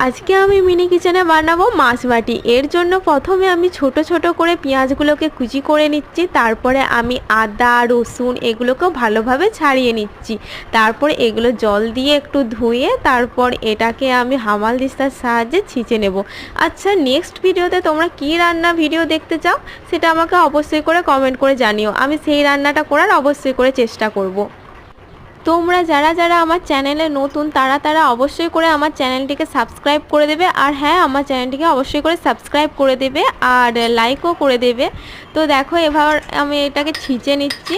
আজকে আমি মিনি কিচেনে বানাবো মাছ বাটি। এর জন্য প্রথমে আমি ছোট ছোট করে পেঁয়াজগুলোকে কুচি করে নিচ্ছি, তারপরে আমি আদা রসুন এগুলোকেও ভালোভাবে ছাড়িয়ে নিচ্ছি। তারপরে এগুলো জল দিয়ে একটু ধুয়ে তারপর এটাকে আমি হামাল দিস্তার সাহায্যে ছিঁচে নেব। আচ্ছা, নেক্সট ভিডিওতে তোমরা কী রান্না ভিডিও দেখতে চাও সেটা আমাকে অবশ্যই করে কমেন্ট করে জানিও, আমি সেই রান্নাটা করার অবশ্যই করে চেষ্টা করব। তোমরা যারা যারা আমার চ্যানেলে নতুন তারা অবশ্যই করে আমার চ্যানেলটিকে সাবস্ক্রাইব করে দেবে, আর হ্যাঁ, আমার চ্যানেলটিকে অবশ্যই করে সাবস্ক্রাইব করে দেবে আর লাইকও করে দেবে। তো দেখো, এবার আমি এটাকে ছিঁচে নিচ্ছি।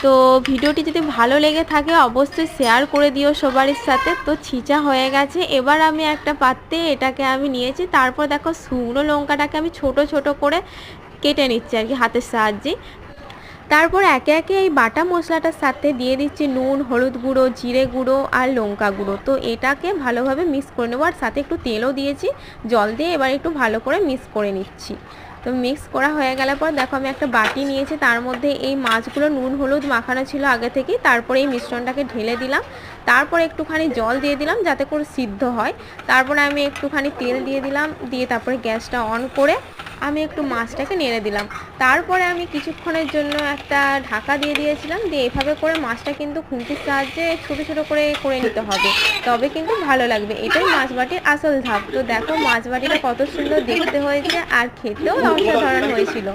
তো ভিডিওটি যদি ভালো লেগে থাকে অবশ্যই শেয়ার করে দিও সবার সাথে। তো ছিঁচা হয়ে গেছে, এবার আমি একটা পাত্রে এটাকে আমি নিয়েছি। তারপর দেখো, শুকনো লঙ্কাটাকে আমি ছোট ছোট করে কেটে নিচ্ছি আর কি হাতের সাহায্যে। তারপর একে একে এই বাটা মশলাটার সাথে দিয়ে দিচ্ছি নুন, হলুদ গুঁড়ো, জিরে গুঁড়ো আর লঙ্কা গুঁড়ো। তো এটাকে ভালোভাবে মিক্স করে নেবো, আর সাথে একটু তেলও দিয়েছি জল দিয়ে। এবার একটু ভালো করে মিক্স করে নিচ্ছি। তো মিক্স করা হয়ে গেলে পর দেখো, আমি একটা বাটি নিয়েছি, তার মধ্যে এই মাছগুলো নুন হলুদ মাখানো ছিল আগে থেকেই। তারপরে এই মিশ্রণটাকে ঢেলে দিলাম, তারপরে একটুখানি জল দিয়ে দিলাম যাতে করে সিদ্ধ হয়। তারপরে আমি একটুখানি তেল দিয়ে দিলাম, দিয়ে তারপরে গ্যাসটা অন করে আমি একটু মাছটাকে নেড়ে দিলাম। তারপরে আমি কিছুক্ষণের জন্য একটা ঢাকা দিয়ে দিয়েছিলাম। দিয়ে এভাবে করে মাছটা কিন্তু খুন্তির সাহায্যে ছোটো ছোটো করে করে নিতে হবে, তবে কিন্তু ভালো লাগবে। এটাই মাছ বাটির আসল ধাপ। তো দেখো, মাছ বাটিটা কত সুন্দর দেখতে হয়েছে আর খেতেও অসাধারণ হয়েছিল।